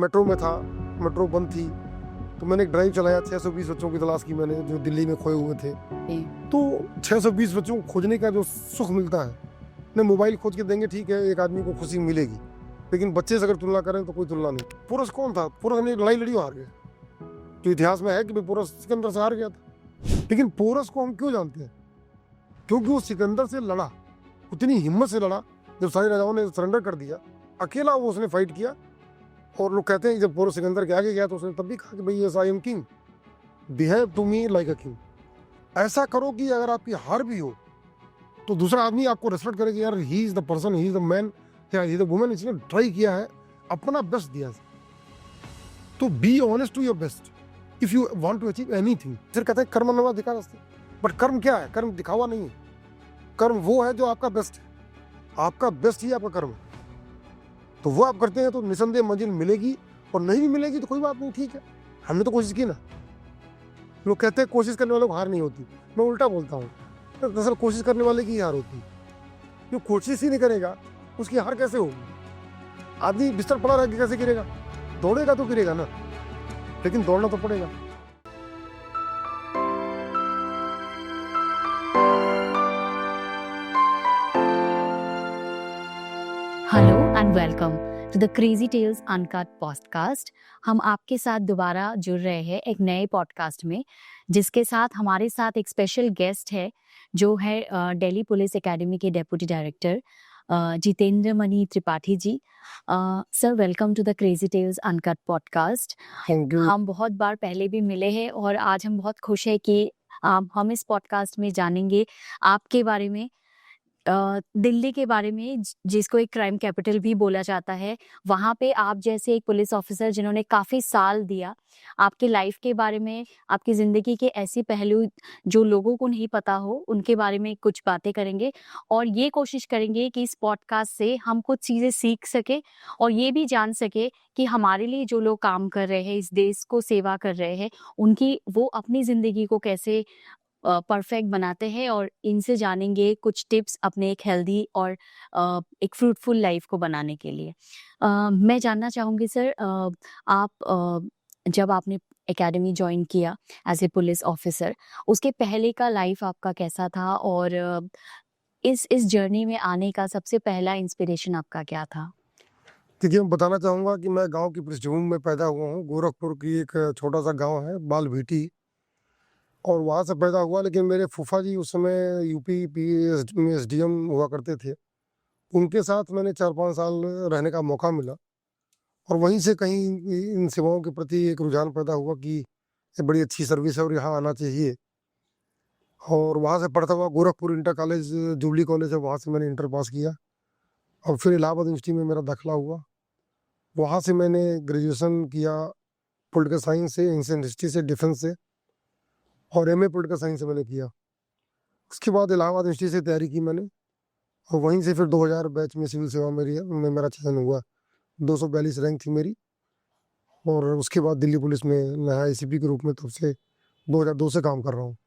Metro में था, metro बंद थी, तो मैंने एक ड्राइव चलाया, 620 बच्चों की तलाश की मैंने जो दिल्ली में खोए हुए थे। तो 620 बच्चों को खोजने का जो सुख मिलता है, नहीं मोबाइल खोज के देंगे ठीक है, एक आदमी को खुशी मिलेगी, लेकिन बच्चे से अगर तुलना करें तो कोई तुलना नहीं। पोरस कौन था? पोरस ने लड़ाई लड़ी हार गया, तो इतिहास में है कि पोरस सिकंदर से हार गया था। लेकिन पोरस को हम क्यों जानते हैं? क्योंकि वो सिकंदर से लड़ा, उतनी हिम्मत से लड़ा, जब सारे राजाओं ने सरेंडर कर दिया, अकेला वो उसने फाइट किया। और लोग कहते हैं जब पोरस सिकंदर के आगे गया तो उसने तब भी कहा कि भाई yes I am king, behave to me like a king. ऐसा करो कि अगर आपकी हार भी हो तो दूसरा आदमी आपको रेस्पेक्ट करे कि यार he is the person, he is the man या ही इज द वुमन, इसने ट्राई किया है, अपना बेस्ट दिया है। तो be honest to your best if you want to achieve anything. फिर कहते हैं कर्म अधिकारस्ते, बट कर्म क्या है? कर्म दिखावा नहीं है, कर्म वो है जो आपका बेस्ट है, आपका बेस्ट ही आपका कर्म है। तो वो आप करते हैं तो निसंदेह मंजिल मिलेगी, और नहीं भी मिलेगी तो कोई बात नहीं, ठीक है, हमने तो कोशिश की ना। लोग कहते हैं कोशिश करने वालों को हार नहीं होती, मैं उल्टा बोलता हूँ, दरअसल कोशिश करने वाले की हार होती है। जो कोशिश ही नहीं करेगा उसकी हार कैसे होगी? आदमी बिस्तर पड़ा रह के कैसे गिरेगा? दौड़ेगा तो गिरेगा ना, लेकिन दौड़ना तो पड़ेगा। Hello and welcome to the crazy tales uncut podcast. हम आपके साथ दोबारा जुड़ रहे हैं एक नए पॉडकास्ट में, जिसके साथ हमारे साथ एक स्पेशल गेस्ट है जो है दिल्ली पुलिस एकेडमी के deputy director Jitendra Mani Tripathi ji. Sir, welcome to the crazy tales uncut podcast. Thank you. हम बहुत बार पहले भी मिले हैं और आज हम बहुत खुश हैं कि हम इस पॉडकास्ट में जानेंगे आपके बारे में, दिल्ली के बारे में, जिसको एक क्राइम कैपिटल भी बोला जाता है। वहाँ पे आप जैसे एक पुलिस ऑफिसर जिन्होंने काफ़ी साल दिया, आपके लाइफ के बारे में, आपकी ज़िंदगी के ऐसे पहलू जो लोगों को नहीं पता हो, उनके बारे में कुछ बातें करेंगे और ये कोशिश करेंगे कि इस पॉडकास्ट से हम कुछ चीज़ें सीख सके और ये भी जान सके कि हमारे लिए जो लोग काम कर रहे हैं, इस देश को सेवा कर रहे हैं, उनकी वो अपनी ज़िंदगी को कैसे परफेक्ट बनाते हैं, और इनसे जानेंगे कुछ टिप्स अपने एक हेल्दी और एक फ्रूटफुल लाइफ को बनाने के लिए। मैं जानना चाहूँगी सर, आप जब आपने एकेडमी ज्वाइन किया एज ए पुलिस ऑफिसर, उसके पहले का लाइफ आपका कैसा था, और इस जर्नी में आने का सबसे पहला इंस्पिरेशन आपका क्या था? देखिए, मैं बताना चाहूँगा कि मैं गांव की पृष्ठभूमि में पैदा हुआ हूँ। गोरखपुर की एक छोटा सा गांव है बालभीटी, और वहाँ से पैदा हुआ। लेकिन मेरे फूफा जी उस समय यूपी पीएस में एसडीएम हुआ करते थे, उनके साथ मैंने 4-5 साल रहने का मौका मिला, और वहीं से कहीं इन सेवाओं के प्रति एक रुझान पैदा हुआ कि ये बड़ी अच्छी सर्विस है और यहाँ आना चाहिए। और वहाँ से पढ़ता हुआ Gorakhpur inter college, jubilee college है, वहाँ से मैंने इंटर पास किया, और फिर इलाहाबाद यूनिवर्सिटी में मेरा दाखिला हुआ। वहाँ से मैंने ग्रेजुएशन किया पॉलिटिकल साइंस से, इंडियन हिस्ट्री से, डिफेंस से, और एमए पॉलिटिकल साइंस से मैंने किया। उसके बाद इलाहाबाद यूनिवर्सिटी से तैयारी की मैंने, और वहीं से फिर 2000 बैच में सिविल सेवा में मेरा चयन हुआ। 242 रैंक थी मेरी, और उसके बाद दिल्ली पुलिस में मैं आईसीपी के रूप में तब से 2002 से काम कर रहा हूँ।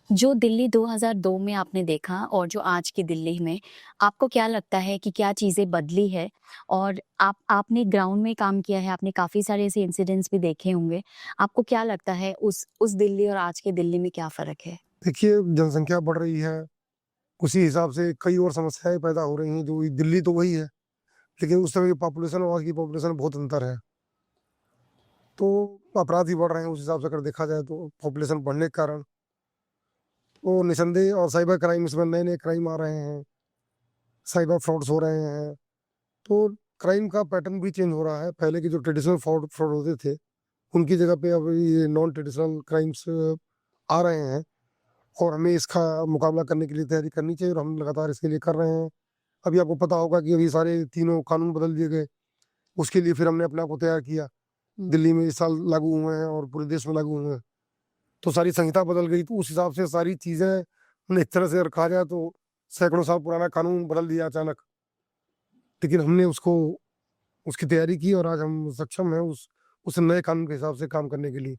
जो दिल्ली 2002 में आपने देखा और जो आज की दिल्ली में, आपको क्या लगता है कि क्या चीज़ें बदली है? और आपने ग्राउंड में काम किया है, आपने काफ़ी सारे ऐसे इंसिडेंट्स भी देखे होंगे। आपको क्या लगता है उस दिल्ली और आज के दिल्ली में क्या फ़र्क है? देखिए, जनसंख्या बढ़ रही है, उसी हिसाब से कई और समस्याएं पैदा हो रही हैं। जो दिल्ली तो वही है, लेकिन उस समय की पॉपुलेशन और आज की पॉपुलेशन बहुत अंतर है। तो अपराध भी बढ़ रहे हैं उस हिसाब से अगर देखा जाए तो, पॉपुलेशन बढ़ने के कारण। वो निसंदेह, और साइबर क्राइम, इसमें नए नए क्राइम आ रहे हैं, साइबर फ्रॉड्स हो रहे हैं, तो क्राइम का पैटर्न भी चेंज हो रहा है। पहले के जो ट्रेडिशनल फ्रॉड फ्रॉड होते थे, उनकी जगह पे अब ये नॉन ट्रेडिशनल क्राइम्स आ रहे हैं, और हमें इसका मुकाबला करने के लिए तैयारी करनी चाहिए, और हम लगातार इसके लिए कर रहे हैं। अभी आपको पता होगा कि अभी सारे तीनों कानून बदल दिए गए, उसके लिए फिर हमने अपने आप को तैयार किया। दिल्ली में इस साल लागू हुए हैं और पूरे देश में लागू हुए हैं, तो सारी संहिता बदल गई। तो उस हिसाब से सारी चीज़ें हमने एक तरह से अगर कहा जाए तो सैकड़ों साल पुराना कानून बदल दिया अचानक। लेकिन हमने उसकी तैयारी की, और आज हम सक्षम हैं उस नए कानून के हिसाब से काम करने के लिए।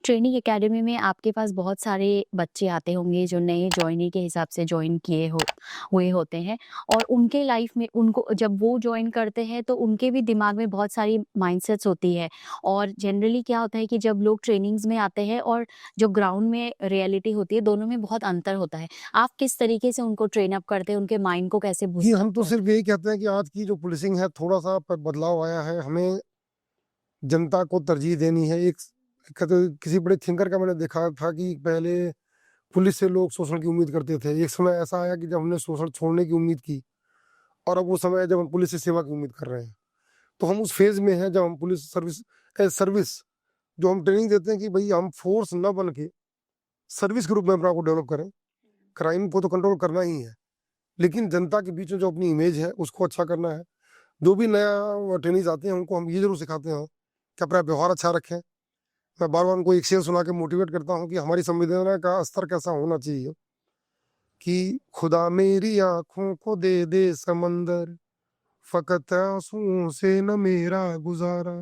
ट्रेनिंग एकेडमी में आपके पास बहुत सारे बच्चे आते होंगे जो नए जॉइनी के हिसाब से जॉइन हुए होते हैं, और उनके लाइफ में उनको जब वो जॉइन करते हैं तो उनके भी दिमाग में बहुत सारी माइंडसेट्स होती है। और जनरली क्या होता है कि जब लोग ट्रेनिंग्स में आते हैं और जो ग्राउंड में रियलिटी होती है, दोनों में बहुत अंतर होता है। आप किस तरीके से उनको ट्रेन अप करते हैं, उनके माइंड को कैसे जी, बूस्ट हम अप तो करते सिर्फ यही कहते हैं कि आज की जो पुलिसिंग है थोड़ा-सा बदलाव आया है। हमें जनता को तरजीह देनी है। एक कहते किसी बड़े थिंकर का मैंने देखा था कि पहले पुलिस से लोग शोषण की उम्मीद करते थे। एक समय ऐसा आया कि जब हमने शोषण छोड़ने की उम्मीद की, और अब वो समय है जब हम पुलिस से सेवा की उम्मीद कर रहे हैं। तो हम उस फेज़ में हैं जब हम पुलिस सर्विस एज़ सर्विस जो हम ट्रेनिंग देते हैं कि भई हम फ़ोर्स ना बन के सर्विस के रूप में अपने आप को डेवलप करें। क्राइम को तो कंट्रोल करना ही है, लेकिन जनता के बीच में जो अपनी इमेज है उसको अच्छा करना है। जो भी नया ट्रेनीज़ आते हैं उनको हम ये ज़रूर सिखाते हैं कि अपना व्यवहार अच्छा रखें। मैं बार-बार उनको एक शेर सुना के मोटिवेट करता हूँ कि हमारी संवेदना का स्तर कैसा होना चाहिए कि खुदा मेरी आँखों को दे दे समंदर, फ़कत आँसुओं से न मेरा गुज़ारा।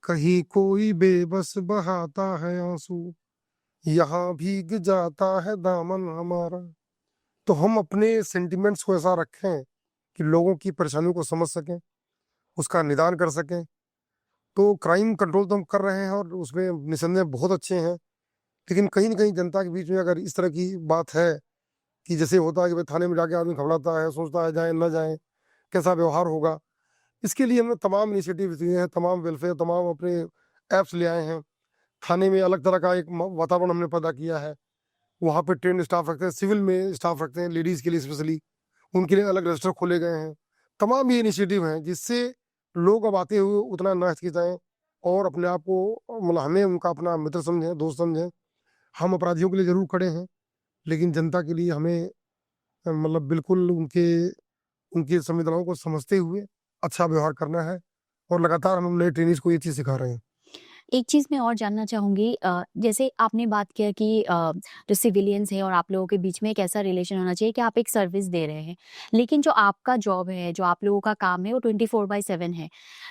कहीं कोई बेबस बहाता है आँसू, यहाँ भीग जाता है दामन हमारा। तो हम अपने सेंटिमेंट्स को ऐसा रखें कि लोगों की परेशानियों को समझ सकें, उसका निदान कर सकें। तो क्राइम कंट्रोल तो हम कर रहे हैं और उसमें निसंदेह बहुत अच्छे हैं। लेकिन कहीं न कहीं जनता के बीच में अगर इस तरह की बात है कि जैसे होता है कि भाई थाने में जाके आदमी घबराता है, सोचता है जाएँ, ना जाएँ, कैसा व्यवहार होगा? इसके लिए हमने तमाम इनिशिएटिव्स लिए हैं, तमाम वेलफेयर, तमाम अपने ऐप्स ले आए हैं। थाने में अलग तरह का एक वातावरण हमने पैदा किया है। वहाँ पे ट्रेन्ड स्टाफ रखते हैं, सिविल में स्टाफ रखते हैं, लेडीज़ के लिए स्पेशली, उनके लिए अलग रजिस्टर खोले गए हैं। तमाम ये इनिशिएटिव हैं जिससे लोग अब आते हुए उतना ना हिचकिचाएँ और अपने आप को मतलब हमें उनका अपना मित्र समझें, दोस्त समझें। हम अपराधियों के लिए ज़रूर खड़े हैं, लेकिन जनता के लिए हमें मतलब बिल्कुल उनकी संवेदनाओं को समझते हुए अच्छा व्यवहार करना है, और लगातार हम नए ट्रेनीज़ को ये चीज़ सिखा रहे हैं। एक चीज़ मैं और जानना चाहूँगी, जैसे आपने बात किया कि जो सिविलियंस हैं और आप लोगों के बीच में एक ऐसा रिलेशन होना चाहिए कि आप एक सर्विस दे रहे हैं। लेकिन जो आपका जॉब है, जो आप लोगों का काम है वो 24/7 है।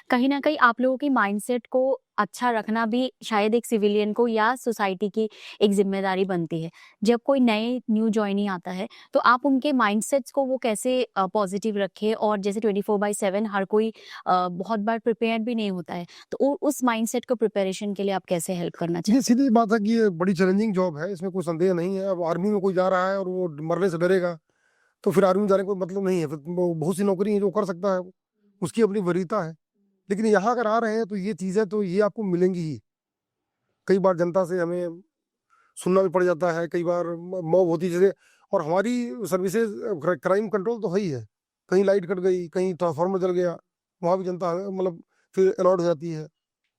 कहीं न कहीं आप लोगों की माइंडसेट को अच्छा रखना भी शायद एक सिविलियन को या सोसाइटी की एक ज़िम्मेदारी बनती है। जब कोई नए न्यू जॉइनी आता है, तो आप उनके माइंडसेट्स को वो कैसे पॉज़िटिव रखें, और जैसे 24/7 हर कोई बहुत बार प्रिपेयर भी नहीं होता है। तो उस माइंडसेट को प्रिपरेशन के लिए आप कैसे हेल्प करना ये चाहते सीधी बात है कि ये बड़ी चैलेंजिंग जॉब है, इसमें कोई संदेह नहीं है। अब आर्मी में कोई जा रहा है और वो मरने से डरेगा, तो फिर आर्मी में जाने का कोई मतलब नहीं है। फिर वो बहुत सी नौकरी है जो कर सकता है, उसकी अपनी वरीयता है। लेकिन यहाँ अगर आ रहे हैं तो ये चीज़ें तो ये आपको मिलेंगी ही। कई बार जनता से हमें सुनना भी पड़ जाता है, कई बार मॉब होती है जैसे, और हमारी सर्विसेज क्राइम कंट्रोल तो है ही है। कहीं लाइट कट गई, कहीं ट्रांसफार्मर जल गया, वहाँ भी जनता मतलब फिर अलर्ट हो जाती है।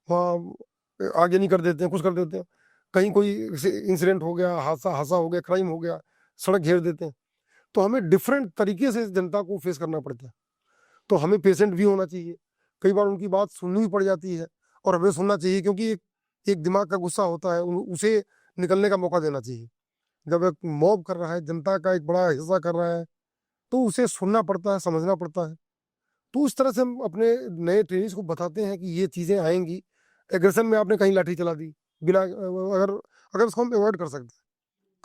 वहाँ आगे नहीं कर देते हैं, कुछ कर देते हैं। कहीं कोई इंसिडेंट हो गया, हादसा हादसा हो गया, क्राइम हो गया, सड़क घेर देते हैं। तो हमें डिफरेंट तरीके से जनता को फेस करना पड़ता है। तो हमें पेशेंट भी होना चाहिए। कई बार उनकी बात सुननी भी पड़ जाती है, और हमें सुनना चाहिए क्योंकि एक एक दिमाग का गुस्सा होता है, उसे निकलने का मौका देना चाहिए। जब एक मॉब कर रहा है, जनता का एक बड़ा हिस्सा कर रहा है, तो उसे सुनना पड़ता है, समझना पड़ता है। तो उस तरह से हम अपने नए ट्रेनीज़ को बताते हैं कि ये चीज़ें आएँगी। एग्रेशन में आपने कहीं लाठी चला दी, बिना अगर अगर उसको हम अवॉइड कर सकते हैं,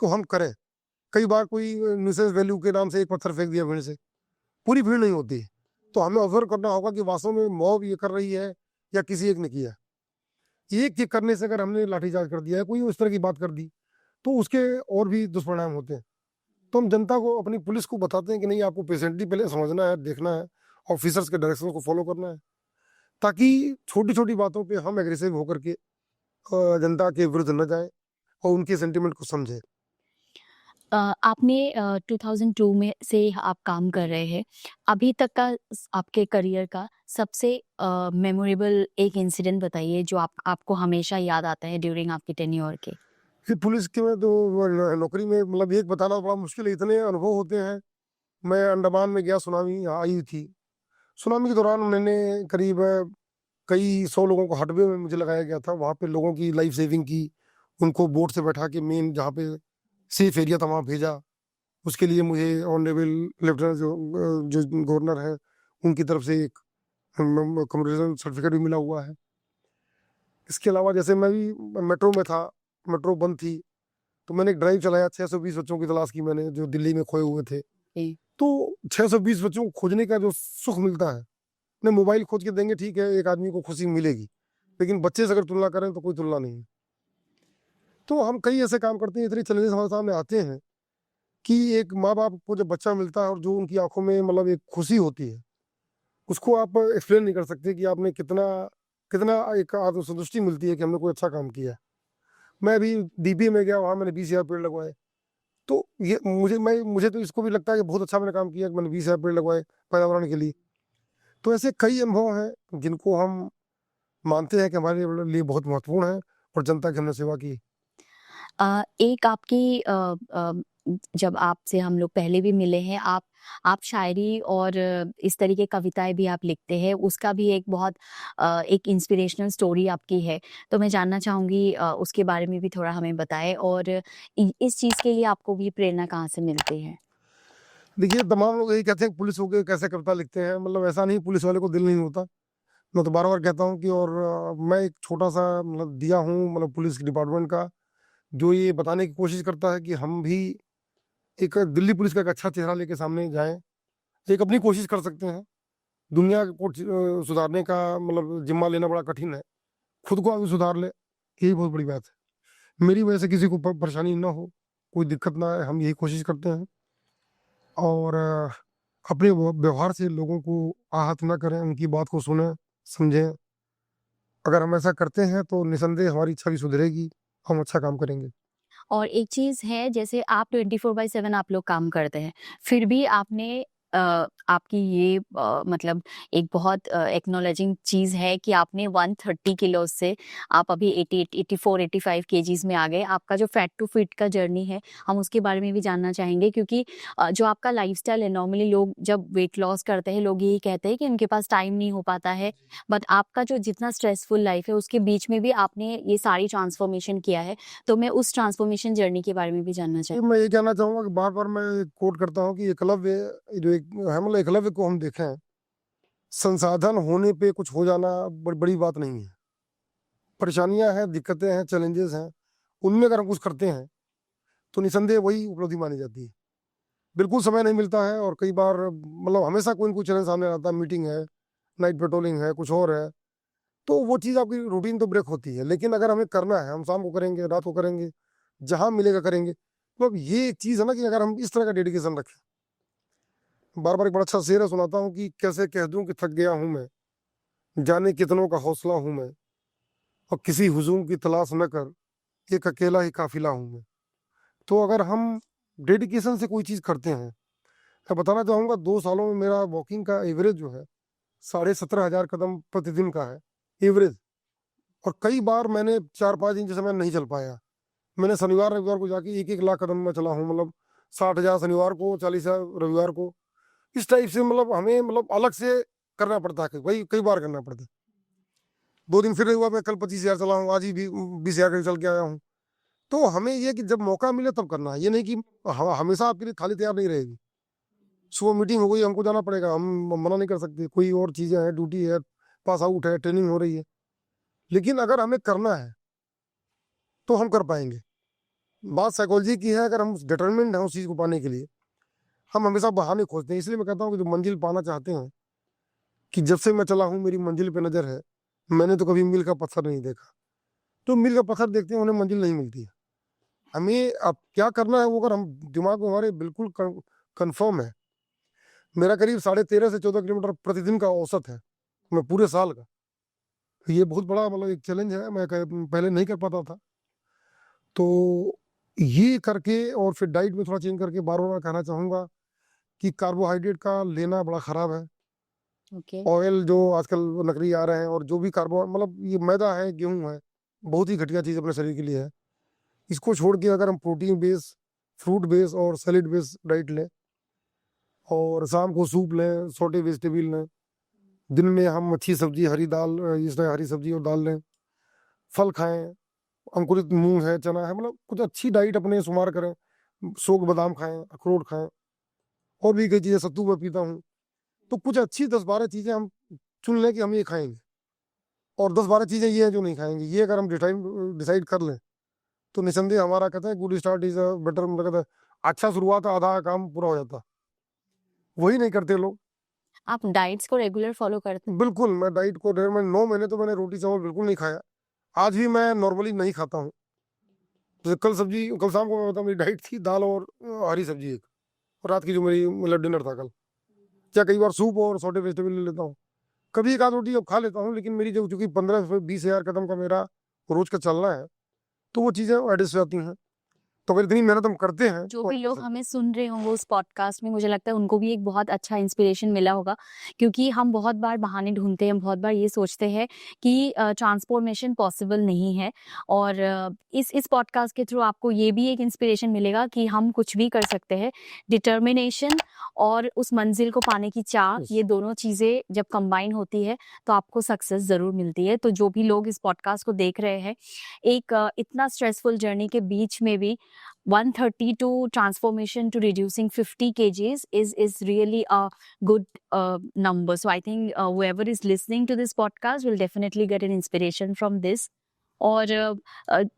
तो हम करें। कई बार कोई न्यूसेंस वैल्यू के नाम से एक पत्थर फेंक दिया भीड़ से, पूरी भीड़ नहीं होती है। तो हमें ऑब्ज़र्व करना होगा कि वास्तव में मॉब ये कर रही है या किसी एक ने किया है। एक के करने से अगर हमने लाठीचार्ज कर दिया है, कोई उस तरह की बात कर दी, तो उसके और भी दुष्परिणाम होते हैं। तो हम जनता को, अपनी पुलिस को बताते हैं कि नहीं, आपको पेशेंटली पहले समझना है, देखना है, ऑफिसर्स के डायरेक्शन को फॉलो करना है, ताकि छोटी-छोटी बातों पे हम एग्रेसिव होकर के जनता के विरुद्ध न जाएँ और उनके सेंटिमेंट को समझें। आपने 2002 में से आप काम कर रहे हैं। अभी तक का आपके करियर का सबसे मेमोरेबल एक इंसिडेंट बताइए जो आपको हमेशा याद आता है ड्यूरिंग आपके टेन्योर के। फिर पुलिस के में तो वो नौकरी में मतलब एक बताना बड़ा मुश्किल है, इतने अनुभव होते हैं। मैं अंडमान में गया, सुनामी आई थी। सुनामी के दौरान मैंने करीब कई 100 लोगों को हटबे में मुझे लगाया गया था। वहाँ पे लोगों की लाइफ सेविंग की, उनको बोट से बैठा के मेन जहाँ पे सेफ एरिया था वहाँ भेजा। उसके लिए मुझे ऑनरेबल लेफ्टिनेंट जो गवर्नर है, उनकी तरफ से एक कमेंडेशन सर्टिफिकेट भी मिला हुआ है। इसके अलावा जैसे मैं भी मेट्रो में था, मेट्रो बंद थी, तो मैंने एक ड्राइव चलाया, 620 बच्चों की तलाश की मैंने जो दिल्ली में खोए हुए थे। जी। तो 620 बच्चों को खोजने का जो सुख मिलता है, ने मोबाइल खोज के देंगे ठीक है, एक आदमी को खुशी मिलेगी, लेकिन बच्चे से अगर तुलना करें तो कोई तुलना नहीं है। तो हम कई ऐसे काम करते हैं, इतने चैलेंजेस हमारे सामने आते हैं कि एक माँ बाप को जब बच्चा मिलता है और जो उनकी आंखों में मतलब एक खुशी होती है, उसको आप एक्सप्लेन नहीं कर सकते कि आपने कितना कितना एक आत्मसंतुष्टि मिलती है कि हमने कोई अच्छा काम किया है। मैं अभी डीपी में गया, वहाँ मैंने 20,000 पेड़ लगवाए। तो ये मुझे तो इसको भी लगता है कि बहुत अच्छा मैंने काम किया कि मैंने 20,000 पेड़ लगवाए पर्यावरण के लिए। तो ऐसे कई अनुभव हैं जिनको हम मानते हैं कि हमारे लिए बहुत महत्वपूर्ण है और जनता की हमने सेवा की। एक आपकी जब आपसे हम लोग पहले भी मिले हैं, आप शायरी और इस तरह की कविताएँ भी आप लिखते हैं, उसका भी एक बहुत एक इंस्पिरेशनल स्टोरी आपकी है। तो मैं जानना चाहूँगी उसके बारे में भी थोड़ा हमें बताएँ और इस चीज़ के लिए आपको भी प्रेरणा कहाँ से मिलती है? देखिए, तमाम लोग यही कहते हैं कि पुलिस होके कैसे कविता लिखते हैं, मतलब ऐसा नहीं, पुलिस वाले को दिल नहीं होता। मैं तो बार-बार कहता हूँ कि और मैं एक छोटा-सा मतलब दिया हूँ मतलब पुलिस डिपार्टमेंट का, जो ये बताने की कोशिश करता है कि हम भी एक दिल्ली पुलिस का एक अच्छा चेहरा लेके सामने जाएँ। एक अपनी कोशिश कर सकते हैं। दुनिया को सुधारने का मतलब ज़िम्मा लेना बड़ा कठिन है। खुद को आगे सुधार ले, यही बहुत बड़ी बात है। मेरी वजह से किसी को परेशानी ना हो, कोई दिक्कत ना आए, हम यही कोशिश करते हैं। और अपने व्यवहार से लोगों को आहत ना करें, उनकी बात को सुनें, समझें। अगर हम ऐसा करते हैं तो निसंदेह हमारी छवि सुधरेगी, हम अच्छा काम करेंगे। और एक चीज़ है जैसे आप 24/7 आप लोग काम करते हैं, फिर भी आपने आपकी ये मतलब एक बहुत एक्नॉलेजिंग चीज़ है कि आपने 130 किलो से आप अभी 88 84 85 केजीज़ में आ गए। आपका जो फैट टू फिट का जर्नी है, हम उसके बारे में भी जानना चाहेंगे क्योंकि जो आपका लाइफ़स्टाइल है नॉर्मली लोग जब वेट लॉस करते हैं, लोग यही कहते हैं कि उनके पास टाइम नहीं हो पाता है। बट आपका जो जितना स्ट्रेसफुल लाइफ़ है, उसके बीच में भी आपने ये सारी ट्रांसफॉर्मेशन किया है। तो मैं उस ट्रांसफॉर्मेशन जर्नी के बारे में भी जानना ये चाहती मैं ये कहना चाहूँगा कि बार-बार मैं कोट करता हूँ कि एकलव्य जो एक है, मतलब एकलव्य को हम देखें, संसाधन होने पे कुछ हो जाना बड़ी बात नहीं है। परेशानियाँ हैं, दिक्कतें हैं, चैलेंजेस हैं, उनमें अगर हम कुछ करते हैं, तो निसंदेह वही उपलब्धि मानी जाती है। बिल्कुल समय नहीं मिलता है और कई बार मतलब हमेशा कोई न कोई चैलेंज सामने आता है, मीटिंग है, नाइट पेट्रोलिंग है, कुछ और है, तो वो चीज़ आपकी रूटीन तो ब्रेक होती है। लेकिन अगर हमें करना है, हम शाम को करेंगे, रात को करेंगे, जहाँ मिलेगा करेंगे। तो अब ये एक चीज़ है ना कि अगर हम इस तरह का डेडिकेशन रखें, बार-बार एक बड़ा अच्छा शेर है, सुनाता हूँ कि कैसे कह दूँ कि थक गया हूँ मैं, जाने कितनों का हौसला हूँ मैं, और किसी हुजूम की तलाश न कर, एक अकेला ही काफ़िला हूँ मैं। तो अगर हम डेडिकेशन से कोई चीज़ करते हैं, मैं बताना चाहूँगा 2 सालों में मेरा वॉकिंग का एवरेज जो है, 17,500 कदम प्रतिदिन का है, एवरेज। और कई बार मैंने 4-5 दिन जैसे मैं नहीं चल पाया। मैंने शनिवार, रविवार को जाके 1-1 लाख कदम मैं चला हूँ, मतलब 60,000 शनिवार को, 40,000 रविवार को। इस टाइप से मतलब हमें मतलब अलग से करना पड़ता है, वही कई बार करना पड़ता है। 2 दिन फिर हुआ मैं कल 25,000 चला हूँ, आज ही भी 20,000 करीब चल के आया हूँ। तो हमें ये कि जब मौका मिले तब करना है, ये नहीं कि हमेशा आपके लिए थाली तैयार नहीं रहेगी। सुबह मीटिंग हो गई, हमको जाना पड़ेगा, हम मना नहीं कर सकते, कोई और चीज़ें हैं, ड्यूटी है, पास आउट है, ट्रेनिंग हो रही है। लेकिन अगर हमें करना है, तो हम कर पाएँगे। बात साइकोलॉजी की है, अगर हम डिटरमिन्ड हैं उस चीज़ को पाने के लिए, हम हमेशा बहाने खोजते हैं। इसलिए मैं कहता हूँ कि जो मंजिल पाना चाहते हैं, कि जब से मैं चला हूँ मेरी मंजिल पे नज़र है, मैंने तो कभी मील का पत्थर नहीं देखा। तो मील का पत्थर देखते हैं, उन्हें मंजिल नहीं मिलती है। हमें अब क्या करना है, वो अगर हम दिमाग में हमारे बिल्कुल कन्फर्म है। मेरा करीब 13.5 से 14 किलोमीटर प्रतिदिन का औसत है, मैं पूरे साल का। ये बहुत बड़ा मतलब एक चैलेंज है, मैं पहले नहीं कर पाता था। तो ये करके और फिर डाइट में थोड़ा चेंज करके बार-बार मैं कहना चाहूँगा कि कार्बोहाइड्रेट का लेना बड़ा ख़राब है। ओके। ऑयल जो आजकल नकली आ रहे हैं और जो भी कार्बो मतलब ये मैदा है, गेहूँ है, बहुत ही घटिया चीज़ अपने शरीर के लिए है। इसको छोड़ के अगर हम प्रोटीन बेस, फ्रूट बेस और सैलेड बेस डाइट लें और शाम को सूप लें, सौटे वेजिटेबल लें, दिन में हम अच्छी सब्ज़ी, हरी दाल, इस तरह हरी सब्ज़ी और दाल लें, फल खाएँ, अंकुरित मूँग है, चना है, मतलब कुछ अच्छी डाइट अपने शुमार करें। सोक बादाम खाएँ, अखरोट खाएँ, और भी कई चीज़ें, सत्तू मैं पीता हूँ। तो कुछ अच्छी 10-12 चीज़ें हम चुन लें कि हम ये खाएँगे, और 10-12 चीज़ें ये हैं जो नहीं खाएँगे। ये अगर हम डिसाइड कर लें, तो निसंदेह हमारा कहते हैं good start is a better, मतलब कहते हैं अच्छा शुरुआत है, आधा काम पूरा हो जाता, वही नहीं करते लोग। आप डाइट्स को रेगुलर फॉलो करते हैं? बिल्कुल, मैं डाइट को 9 महीने तो मैंने रोटी चावल बिल्कुल नहीं खाया, आज भी मैं नॉर्मली नहीं खाता हूँ। तो कल शाम को मैं बताऊँ, मेरी डाइट थी दाल और हरी सब्जी एक, और रात की जो मेरी मतलब डिनर था कल, या कई बार सूप और सॉटे वेजिटेबल ले लेता हूँ, कभी एक आध रोटी अब खा लेता हूँ, लेकिन मेरी जो चूंकि 15 से 20 हज़ार कदम का मेरा रोज का चलना है, तो वो चीज़ें एडजस्ट हो जाती हैं। तो अगर इतनी मेहनत हम करते हैं जो तो भी लोग हमें सुन रहे होंगे उस पॉडकास्ट में, मुझे लगता है उनको भी एक बहुत अच्छा इंस्पिरेशन मिला होगा, क्योंकि हम बहुत बार बहाने ढूंढते हैं, बहुत बार ये सोचते हैं कि ट्रांसफॉर्मेशन पॉसिबल नहीं है, और इस पॉडकास्ट के थ्रू आपको ये भी एक इंस्पिरेशन मिलेगा कि हम कुछ भी कर सकते हैं। डिटर्मिनेशन और उस मंजिल को पाने की चाह, ये दोनों चीज़ें जब कंबाइन होती है तो आपको सक्सेस ज़रूर मिलती है। तो जो भी लोग इस पॉडकास्ट को देख रहे हैं, एक इतना स्ट्रेसफुल जर्नी के बीच में भी 132 transformation to reducing 50 kgs is really a good number. So I think whoever is listening to this podcast will definitely get an inspiration from this. और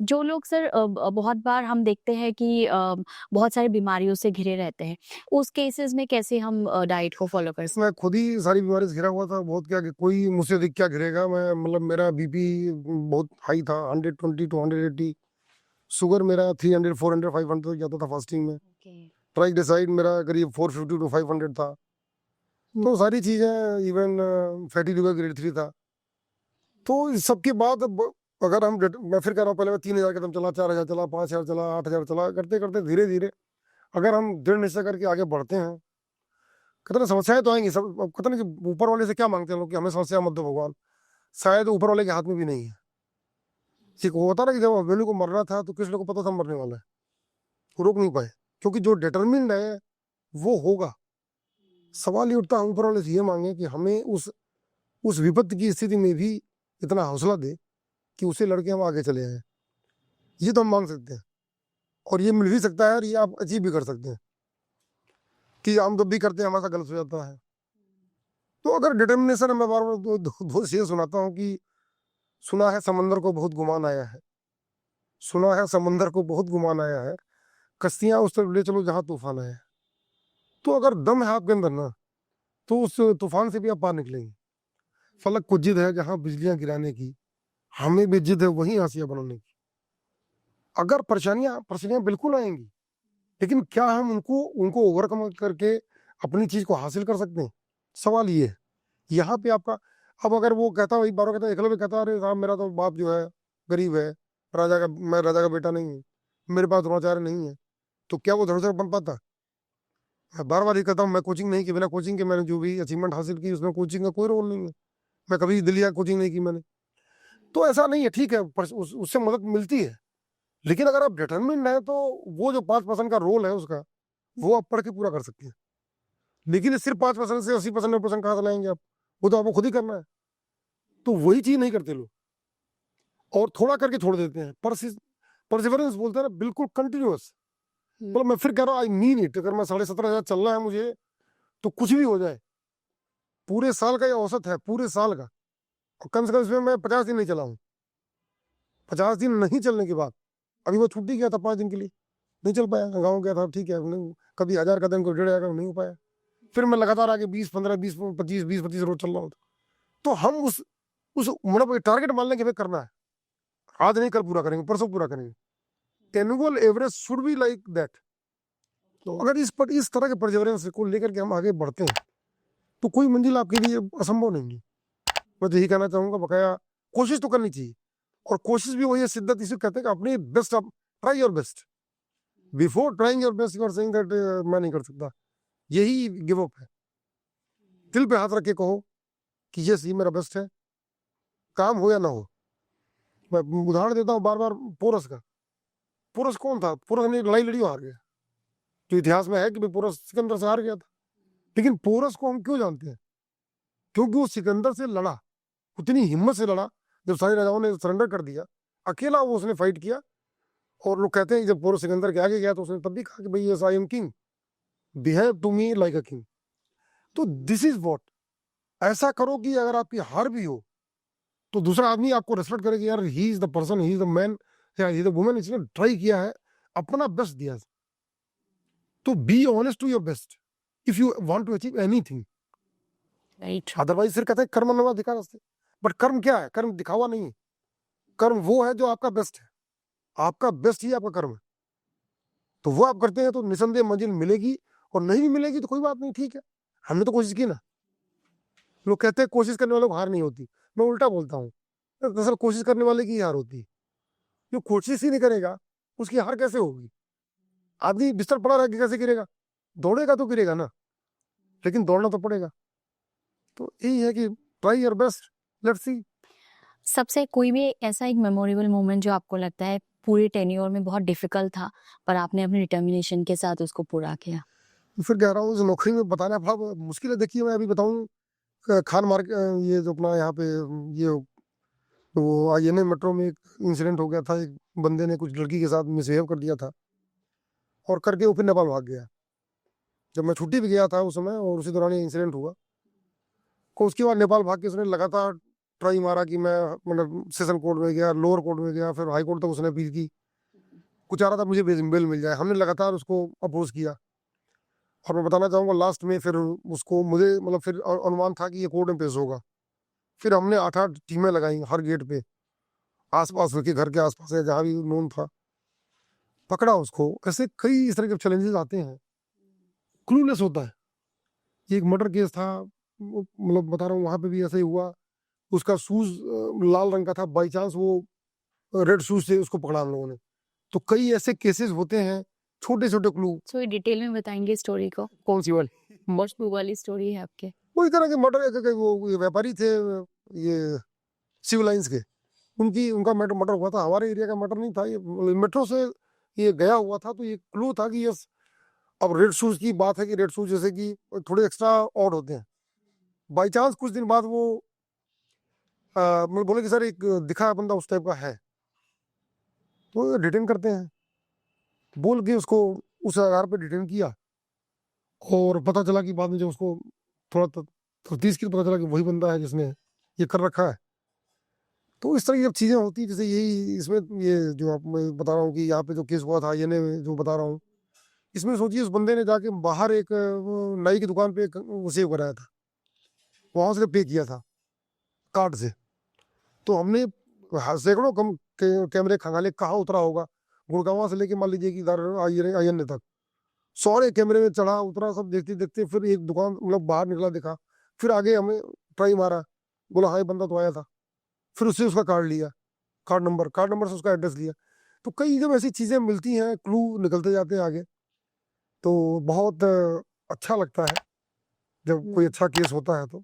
जो लोग सर बहुत बार हम देखते हैं कि बहुत सारी बीमारियों से घिरे रहते हैं, उस केसेस में कैसे हम डाइट को फॉलो कर सकते मैं खुद ही सारी बीमारी से घिरा हुआ था, बहुत क्या कि कोई मुझसे अधिक क्या घिरेगा, मैं मतलब मेरा बीपी बहुत हाई था, 120 to 180, शुगर मेरा 300 400 500 तक जाता था फास्टिंग में, हैं? ट्राइग्लिसराइड मेरा करीब 450 to 500 था, तो सारी चीज़ें, इवन फैटी लिवर ग्रेड 3 था। तो इस सबके बाद अगर मैं फिर कह रहा हूँ, पहले मैं 3000 कदम चला, 4000 चला, 5000 चला, 8000 चला, करते करते धीरे धीरे अगर हम दृढ़ निश्चय करके आगे बढ़ते हैं, कितने समस्याएं तो आएंगी सब, अब पता नहीं कि ऊपर वाले से क्या मांगते हैं लोग कि हमें समस्या मत दो भगवान, शायद ऊपर वाले के हाथ में भी नहीं है। ठीक होता ना कि जब अवेली को मरना था तो किस लोग को पता था मरने वाला है, वो रोक नहीं पाए, क्योंकि जो डिटरमिन्ड है वो होगा। सवाल ये उठता है ऊपर वाले से ये मांगे कि हमें उस विपत्ति की स्थिति में भी इतना हौसला दे कि उसे लड़के हम आगे चले आए। ये तो हम मांग सकते हैं, और ये मिल भी सकता है, और ये आप अचीव भी कर सकते हैं, कि हम जब भी करते हैं हमारा गलत हो जाता है। तो अगर डिटर्मिनेशन, मैं बार बार दो शेर सुनाता हूँ कि सुना है समंदर को बहुत गुमान आया है, सुना है समंदर को बहुत गुमान आया है, कश्तियां उस तरफ ले चलो जहां तूफान आया है। तो अगर दम है आपके अंदर ना, तो उस तूफान से भी आप पार निकलेंगे। फलक को जिद है जहां बिजलियां गिराने की, हमें भी जिद है वहीं आसिया बनाने की। अगर परेशानियां बिल्कुल आएंगी, लेकिन क्या हम उनको ओवरकम करके अपनी चीज को हासिल कर सकते हैं? सवाल ये है यहाँ पे आपका। अब अगर वो कहता, वही बारो कहता, एकलव्य कहता, अरे साहब मेरा तो बाप जो है गरीब है, मैं राजा का बेटा नहीं हूँ, मेरे पास द्रोणाचार्य नहीं है, तो क्या वो द्रोणाचार्य बन पाता? मैं बार बार ये कहता हूँ, मैं कोचिंग नहीं की, बिना कोचिंग के मैंने जो भी अचीवमेंट हासिल की उसमें कोचिंग का कोई रोल नहीं है, मैं कभी दिल्ली या कोचिंग नहीं की मैंने। तो ऐसा नहीं है, ठीक है, उससे मदद मिलती है, लेकिन अगर आप डिटरमिन्ड है तो वो जो 5% का रोल है उसका, वो आप पढ़ के पूरा कर सकते हैं। लेकिन सिर्फ 5% से 80% 90% कहाँ से लाएंगे आप? वो तो आपको खुद ही करना है। तो वही चीज नहीं करते लोग, और थोड़ा करके छोड़ देते हैं। परसिवरेंस बोलते हैं ना, बिल्कुल कंटिन्यूअस। मतलब मैं फिर कह रहा हूँ, आई मीन इट। अगर मैं 17,500 चलना है मुझे, तो कुछ भी हो जाए, पूरे साल का ये औसत है, पूरे साल का, और कम से कम इसमें मैं 50 दिन नहीं चला हूँ। 50 दिन नहीं चलने के बाद, अभी वो छुट्टी गया था 5 दिन के लिए, नहीं चल पाया, गाँव गया था, ठीक है, कभी 1000 कदम को 1,500 नहीं हो पाया। फिर मैं लगातार आगे 20 15 20 25 20 25 रोज चल रहा हूँ। तो हम उस मतलब टारगेट मान लें कि हमें करना है, आज नहीं कल पूरा करेंगे, परसों पूरा करेंगे। Annual average should be like that. तो अगर इस तरह के परसेवरेंस को लेकर के हम आगे बढ़ते हैं, तो कोई मंजिल आपके लिए असंभव नहीं है। मैं तो यही कहना चाहूंगा, बकाया कोशिश तो करनी चाहिए, और कोशिश भी वही है, शिद्दत इसे कहते हैं कि अपनी बेस्ट, आप try your best. Before trying your best you are saying that मैं नहीं कर सकता, यही गिव अप है। दिल पे हाथ रख के कहो कि यस, ये मेरा बेस्ट है, काम हो या ना हो। मैं उदाहरण देता हूँ बार बार, पोरस का। पोरस कौन था? पोरस ने लड़ाई लड़ी और हार गया, तो इतिहास में है कि पोरस सिकंदर से हार गया था। लेकिन पोरस को हम क्यों जानते हैं? क्योंकि वो सिकंदर से लड़ा, उतनी हिम्मत से लड़ा, जब सारे राजाओं ने सरेंडर कर दिया, अकेला वो उसने फाइट किया। और लोग कहते हैं जब पोरस सिकंदर के आगे गया तो उसने तब भी कहा कि भाई yes I am king, behave to me like a king. तो दिस इज वॉट, ऐसा करो कि अगर आपकी हार भी हो तो दूसरा आदमी आपको रेस्पेक्ट करे कि यार he is the person, he is the man या ये तो वुमेन इसने ट्राई किया है, अपना बेस्ट दिया है। तो be honest to your best if you want to achieve anything. Right. Otherwise फिर कहते हैं कर्म अधिकार, बट कर्म क्या है? कर्म दिखावा नहीं है। कर्म वो है जो आपका बेस्ट है, आपका बेस्ट ही आपका कर्म है। तो वो आप करते हैं तो निसंदेह मंजिल मिलेगी, और नहीं भी मिलेगी तो कोई बात नहीं, ठीक है, हमने तो कोशिश की ना। लोग कहते हैं कोशिश करने वालों को हार नहीं होती, मैं उल्टा बोलता हूँ, दरअसल कोशिश करने वाले की हार होती है। जो कोशिश ही नहीं करेगा उसकी हार कैसे होगी? आदमी बिस्तर पड़ा रह के कैसे गिरेगा? दौड़ेगा तो गिरेगा ना, लेकिन दौड़ना तो पड़ेगा। तो यही है कि try your best, let's see. सबसे कोई भी ऐसा एक मेमोरेबल मोमेंट जो आपको लगता है पूरे टेन्योर में बहुत डिफिकल्ट था, पर आपने अपनी डिटर्मिनेशन के साथ उसको पूरा किया? फिर कह रहा हूँ इस नौकरी में बताना बड़ा मुश्किल है। देखिए मैं अभी बताऊँ, खान मार्केट, ये जो अपना यहाँ पे ये वो आईएनए मेट्रो में एक इंसिडेंट हो गया था। एक बंदे ने कुछ लड़की के साथ मिसबिहेव कर दिया था, और करके वो फिर नेपाल भाग गया। जब मैं छुट्टी भी गया था उस समय, और उसी दौरान ये इंसिडेंट हुआ। को उसके बाद नेपाल भाग के उसने लगातार ट्राई मारा कि मैं मतलब सेशन कोर्ट में गया, लोअर कोर्ट में गया, फिर हाई कोर्ट तक उसने अपील की। कुछ आ रहा था मुझे बेल मिल जाए, हमने लगातार उसको अपोज किया। और मैं बताना चाहूँगा लास्ट में फिर उसको मुझे मतलब फिर अनुमान था कि ये कोर्ट में पेश होगा। फिर हमने 8-8 टीमें लगाई हर गेट पे, आसपास उसके घर के आसपास है जहाँ भी नोन था, पकड़ा उसको। ऐसे कई इस तरह के चैलेंजेस आते हैं, क्लूलेस होता है। ये एक मर्डर केस था, मतलब बता रहा हूँ, वहाँ पे भी ऐसा ही हुआ। उसका शूज लाल रंग का था, बाई चांस वो रेड शूज से उसको पकड़ा हम लोगों ने। तो कई ऐसे केसेस होते हैं, छोटे छोटे क्लू। थोड़ी डिटेल में बताएंगे स्टोरी को? कौन सी वाली? मस्त वाली स्टोरी है आपके? वो इस तरह के मर्डर, वो ये व्यापारी थे, ये सिविल लाइंस के, उनका मर्डर हुआ था। हमारे एरिया का मर्डर नहीं था, ये मेट्रो से ये गया हुआ था। तो ये क्लू था कि यस, अब रेड शूज की बात है कि रेड शूज जैसे कि थोड़े एक्स्ट्रा ऑड होते हैं। बाई चांस कुछ दिन बाद वो मतलब बोले कि सर एक दिखा बंदा उस टाइप का है, तो डिटेन करते हैं, बोल के उसको उस आधार पे डिटेन किया। और पता चला कि बाद में जब उसको थोड़ा तफ्तीश की तो पता चला कि वही बंदा है जिसने ये कर रखा है। तो इस तरह की जब चीज़ें होती है, जैसे यही इसमें ये जो आप मैं बता रहा हूँ कि यहाँ पे जो केस हुआ था ये जो बता रहा हूँ, इसमें सोचिए उस बंदे ने जाके बाहर एक वो नाई की दुकान पे वो सेव कराया था, वहां से पे किया था कार्ड से। तो हमने सैकड़ों कैमरे खंगाले, कहाँ उतरा होगा, गुड़गांव से लेके मान लीजिए कि इधर आईएनए तक सारे कैमरे में चढ़ा उतरा, सब देखते देखते फिर एक दुकान मतलब बाहर निकला दिखा। फिर आगे हमें ट्राई मारा, बोला हाँ ये बंदा तो आया था। फिर उससे उसका कार्ड लिया, कार्ड नंबर से उसका एड्रेस लिया। तो कई जब ऐसी चीजें मिलती हैं, क्लू निकलते जाते हैं आगे, तो बहुत अच्छा लगता है जब कोई अच्छा केस होता है। तो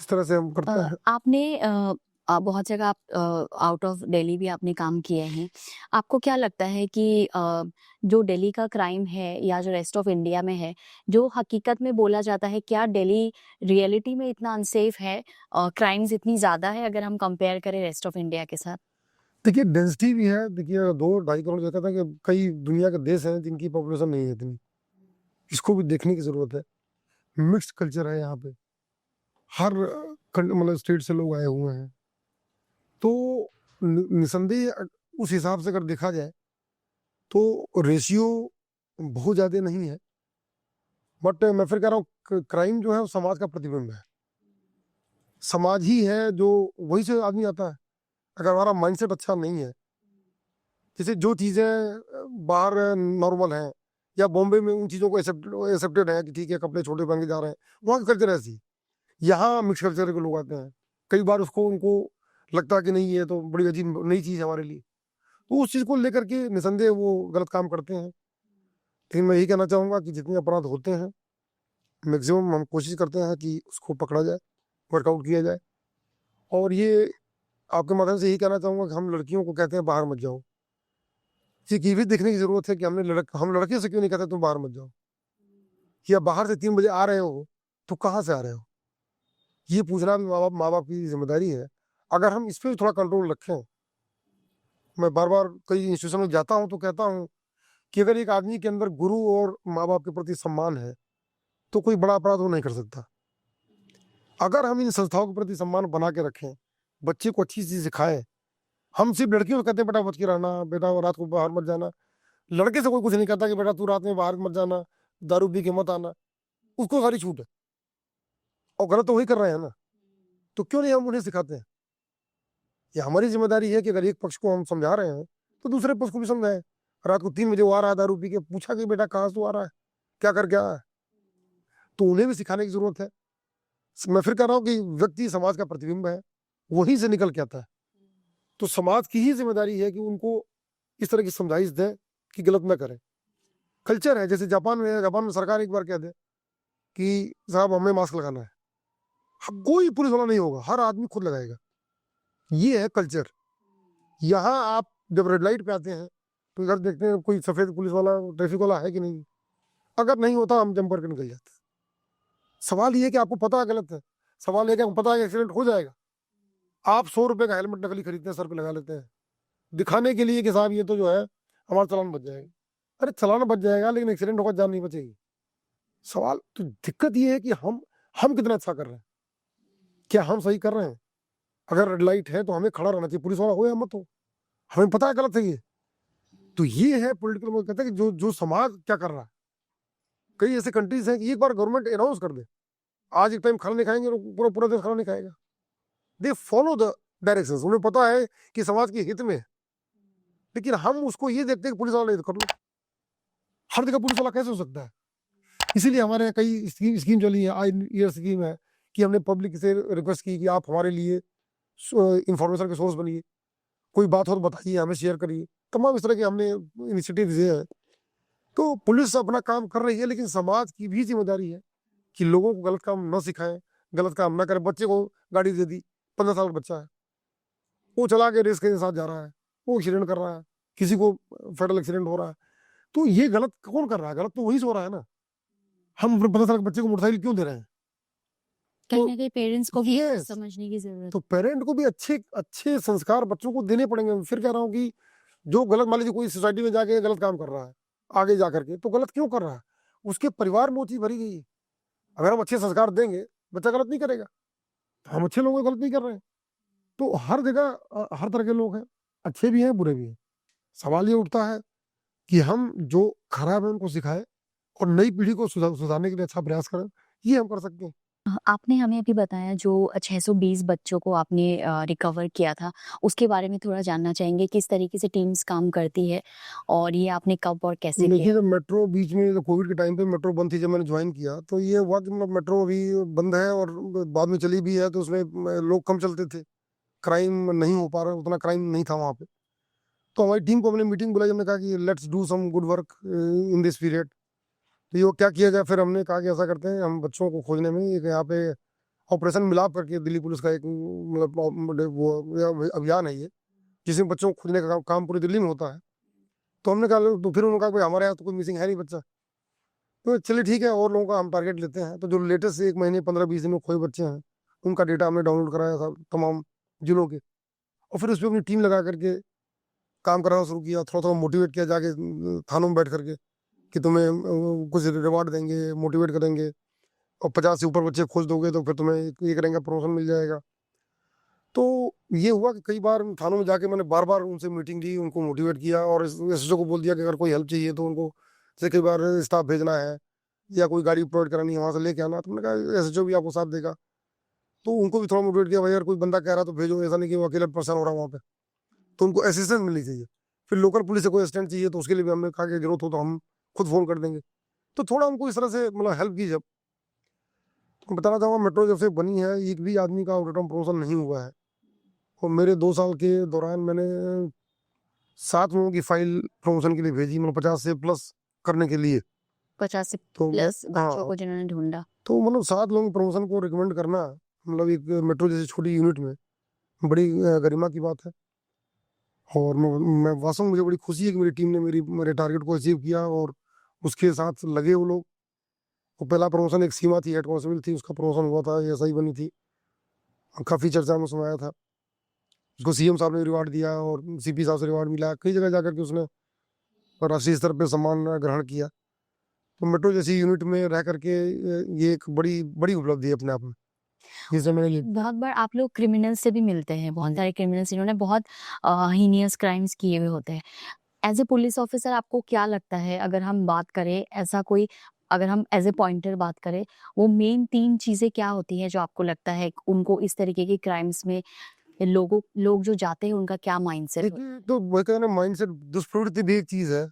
इस तरह से हम करते हैं। आपने बहुत जगह आप आउट ऑफ दिल्ली भी आपने काम किए हैं। आपको क्या लगता है कि जो दिल्ली का क्राइम है या जो रेस्ट ऑफ इंडिया में है, जो हकीकत में बोला जाता है, क्या दिल्ली रियलिटी में इतना अनसेफ है? क्राइम्स इतनी ज़्यादा है अगर हम कंपेयर करें रेस्ट ऑफ इंडिया के साथ? देखिए डेंसिटी भी है। देखिए 2-2.5 करोड़ जगह था कि कई दुनिया के देश हैं जिनकी पॉपुलेशन नहीं है इतनी, इसको भी देखने की जरूरत है। मिक्स्ड कल्चर है यहाँ पे, हर मतलब स्टेट से लोग आए हुए हैं। तो निसंदेह उस हिसाब से अगर देखा जाए तो रेशियो बहुत ज्यादा नहीं है। बट मैं फिर कह रहा हूँ क्राइम जो है वो समाज का प्रतिबिंब है। समाज ही है जो, वही से आदमी आता है। अगर हमारा माइंडसेट अच्छा नहीं है, जैसे जो चीजें बाहर नॉर्मल हैं, या बॉम्बे में उन चीजों को एक्सेप्टेड है कि ठीक है कपड़े छोटे पहन के जा रहे हैं, वहाँ का कल्चर ऐसी। यहाँ मिक्स कल्चर के लोग आते हैं, कई बार उसको उनको लगता है कि नहीं ये तो बड़ी अजीब नई चीज है हमारे लिए, तो उस चीज को लेकर के निसंदेह वो गलत काम करते हैं। लेकिन मैं यही कहना चाहूंगा कि जितने अपराध होते हैं मैक्सिमम हम कोशिश करते हैं कि उसको पकड़ा जाए, वर्कआउट किया जाए। और ये आपके माध्यम से यही कहना चाहूंगा कि हम लड़कियों को कहते हैं बाहर मत जाओ, ये भी देखने की जरूरत है कि हम लड़के से क्यों नहीं कहते तुम बाहर मत जाओ, या बाहर से 3 बजे आ रहे हो तो कहाँ से आ रहे हो, ये पूछना भी माँ बाप की जिम्मेदारी है। अगर हम इस पर थोड़ा कंट्रोल रखें, मैं बार बार कई इंस्टीट्यूशन में जाता हूँ तो कहता हूँ कि अगर एक आदमी के अंदर गुरु और माँ बाप के प्रति सम्मान है तो कोई बड़ा अपराध वो नहीं कर सकता। अगर हम इन संस्थाओं के प्रति सम्मान बना के रखें, बच्चे को अच्छी चीज सिखाएं, हम सिर्फ लड़कियों को कहते हैं बेटा बच के रहना, बेटा रात को बाहर मत जाना। लड़के से कोई कुछ नहीं कहता कि बेटा तू रात में बाहर मत जाना, दारू पी के मत आना। उसको सारी छूट है, और गलत तो वही कर रहे हैं ना। तो क्यों नहीं हम उन्हें सिखाते हैं? ये हमारी जिम्मेदारी है कि अगर एक पक्ष को हम समझा रहे हैं तो दूसरे पक्ष को भी समझाएं। रात को 3 बजे वो आ रहा है दारू पी के, पूछा कि बेटा कहाँ से तू आ रहा है, क्या कर क्या है, तो उन्हें भी सिखाने की जरूरत है। मैं फिर कह रहा हूँ कि व्यक्ति समाज का प्रतिबिंब है, वहीं से निकल के आता है। तो समाज की ही जिम्मेदारी है कि उनको इस तरह की समझाइश दें कि गलत ना करें। कल्चर है, जैसे जापान में है, जापान में सरकार एक बार कह दे कि साहब हमें मास्क लगाना है, कोई पुलिस वाला नहीं होगा, हर आदमी खुद लगाएगा। ये है कल्चर। यहाँ आप जब रेड लाइट पे आते हैं तो इधर देखते हैं कोई सफेद पुलिस वाला, ट्रैफिक वाला है कि नहीं। अगर नहीं होता हम जंप करके निकल जाते। सवाल ये है कि आपको पता है गलत है, सवाल ये है कि आपको पता है एक्सीडेंट हो जाएगा, आप 100 रुपए का हेलमेट नकली खरीदते हैं, सर पे लगा लेते हैं दिखाने के लिए कि साहब ये तो जो है हमारा चालान बच जाएगा। अरे चालान बच जाएगा लेकिन एक्सीडेंट होगा, जान नहीं बचेगी। सवाल तो दिक्कत ये है कि हम कितना अच्छा कर रहे हैं, क्या हम सही कर रहे हैं? अगर रेड लाइट है तो हमें खड़ा रहना चाहिए, पुलिस वाला हो या मत हो, हमें पता है गलत है ये। तो ये है पॉलिटिकल, कहते हैं कि जो जो समाज क्या कर रहा है। कई ऐसे कंट्रीज हैं कि एक बार गवर्नमेंट अनाउंस कर दे आज एक टाइम खाना नहीं खाएंगे, तो पूरा पूरा देश खाना नहीं खाएगा। दे फॉलो द डायरेक्शंस, उन्हें पता है कि समाज के हित में है। लेकिन हम उसको ये देखते हैं कि पुलिस वाला नहीं, तो कर लो। हर जगह पुलिस वाला कैसे हो सकता है? इसीलिए हमारे यहाँ कई स्कीम चली है, आई ईयर स्कीम है कि हमने पब्लिक से रिक्वेस्ट की कि आप हमारे लिए इंफॉर्मेशन के सोर्स बनिए, कोई बात हो तो बताइए, हमें शेयर करिए। तमाम इस तरह के हमने इनिशिएटिव दिए हैं। तो पुलिस अपना काम कर रही है, लेकिन समाज की भी जिम्मेदारी है कि लोगों को गलत काम न सिखाएं, गलत काम ना करें। बच्चे को गाड़ी दे दी, 15 साल का बच्चा है, वो चला के रेस के साथ जा रहा है, वो एक्सीडेंट कर रहा है, किसी को फेटल एक्सीडेंट हो रहा है। तो ये गलत कौन कर रहा है? गलत तो वही सो रहा है ना। हम अपने 15 साल के बच्चे को मोटरसाइकिल क्यों दे रहे हैं? कहीं तो ना कहीं पेरेंट्स को भी Yes. समझने की जरूरत तो पेरेंट को भी अच्छे अच्छे संस्कार बच्चों को देने पड़ेंगे। फिर कह रहा हूँ कि जो गलत, मान लीजिए कोई सोसाइटी में जाके गलत काम कर रहा है, आगे जा करके, तो गलत क्यों कर रहा है? उसके परिवार में वो चीज भरी गई है। अगर हम अच्छे संस्कार देंगे, बच्चा गलत नहीं करेगा। तो हम अच्छे लोगों को गलत नहीं कर रहे हैं। तो हर जगह हर तरह के लोग हैं, अच्छे भी हैं बुरे भी हैं। सवाल ये उठता है कि हम जो खराब है उनको सिखाएं और नई पीढ़ी को सुधारने के लिए अच्छा प्रयास करें। ये हम कर सकते हैं। आपने हमें अभी बताया जो 620 बच्चों को आपने रिकवर किया था, उसके बारे में थोड़ा जानना चाहेंगे, किस तरीके से टीम्स काम करती है और ये आपने कब और कैसे किया? देखिए, जब मेट्रो बीच में, जब कोविड के टाइम पे मेट्रो बंद थी, जब मैंने ज्वाइन किया तो ये हुआ कि मतलब मेट्रो अभी बंद है और बाद में चली भी है, तो उसमें लोग कम चलते थे, क्राइम नहीं हो पा रहा, उतना क्राइम नहीं था वहाँ पे। तो हमारी टीम को हमने मीटिंग बुलाई, हमने कहा कि let's do some good work in this period. तो ये क्या किया जाए? फिर हमने कहा कि ऐसा करते हैं, हम बच्चों को खोजने में एक यहाँ पे ऑपरेशन मिलाप करके दिल्ली पुलिस का एक मतलब वो अभियान है ये, जिसमें बच्चों को खोजने का काम पूरी दिल्ली में होता है। तो हमने कहा, तो फिर उन्होंने कहा भाई हमारे यहाँ तो कोई मिसिंग है नहीं बच्चा। तो चलिए ठीक है, और लोगों का हम टारगेट लेते हैं। तो जो लेटेस्ट 1 महीने 15-20 दिन में खोए बच्चे हैं, उनका डेटा हमने डाउनलोड कराया था तमाम जिलों के, और फिर उस पर अपनी टीम लगा करके काम कराना शुरू किया। थोड़ा थोड़ा मोटिवेट किया जाके थानों में बैठ करके कि तुम्हें कुछ रिवार्ड देंगे, मोटिवेट करेंगे, और 50 से ऊपर बच्चे खोज दोगे तो फिर तुम्हें ये करेंगे, प्रमोशन मिल जाएगा। तो ये हुआ कि कई बार थानों में जाके मैंने बार बार उनसे मीटिंग ली, उनको मोटिवेट किया, और एसएचओ को बोल दिया कि अगर कोई हेल्प चाहिए तो उनको, जैसे कई बार स्टाफ भेजना है या कोई गाड़ी प्रोवाइड करानी है, वहाँ से लेके आना, तो मैंने कहा एसएचओ भी आपको साथ देगा। तो उनको भी थोड़ा मोटिवेट किया, भाई अगर कोई बंदा कह रहा तो भेजो, ऐसा नहीं कि वो अकेला पर्सन हो रहा है वहाँ पे, तो उनको असिस्टेंस मिलनी चाहिए। फिर लोकल पुलिस से कोई असिस्टेंट चाहिए तो उसके लिए भी हमने कहा कि जरूरत हो तो हम खुद फोन कर देंगे। तो थोड़ा हमको इस तरह से मतलब हेल्प की। जब तो बताना चाहूँगा, मेट्रो जब से बनी है एक भी आदमी का रिटर्न प्रमोशन नहीं हुआ है, और मेरे 2 साल के दौरान मैंने 7 लोगों की फाइल प्रमोशन के लिए भेजी, मतलब 50 से प्लस करने के लिए। 50 से तो प्लस बच्चों हाँ, को जिन्होंने ढूंढा। तो मतलब 7 लोगों की प्रमोशन को रिकमेंड करना, मतलब एक मेट्रो जैसी छोटी यूनिट में बड़ी गरिमा की बात है। और मैं वास्तव में, मुझे बड़ी खुशी है कि मेरी टीम ने मेरे टारगेट को अचीव किया, और उसके साथ लगे वो लोग। वो पहला प्रमोशन एक सीमा थी, हेड कांस्टेबल थी, उसका प्रमोशन हुआ था, एसआई बनी थी, काफ़ी चर्चा में सुनाया था। उसको सीएम साहब ने रिवार्ड दिया और सीपी साहब से रिवार्ड मिला, कई जगह जाकर के उसने राष्ट्रीय स्तर पे सम्मान ग्रहण किया। तो मेट्रो जैसी यूनिट में रह करके ये एक बड़ी बड़ी उपलब्धि है अपने आप में। जिससे मैंने बहुत बार आप लोग क्रिमिनल्स से भी मिलते हैं, बहुत सारे क्रिमिनल्स जिन्होंने बहुत हीनियस क्राइम्स किए हुए होते हैं। एज़ ए पुलिस ऑफिसर आपको क्या लगता है, अगर हम बात करें ऐसा कोई, अगर हम एज़ ए पॉइंटर बात करें, वो मेन 3 चीज़ें क्या होती हैं जो आपको लगता है उनको इस तरीके के क्राइम्स में लोग जो जाते हैं उनका क्या माइंडसेट होता है? देखिए, तो वही कहना माइंडसेट, दुष्प्रवृत्ति भी एक चीज़ है।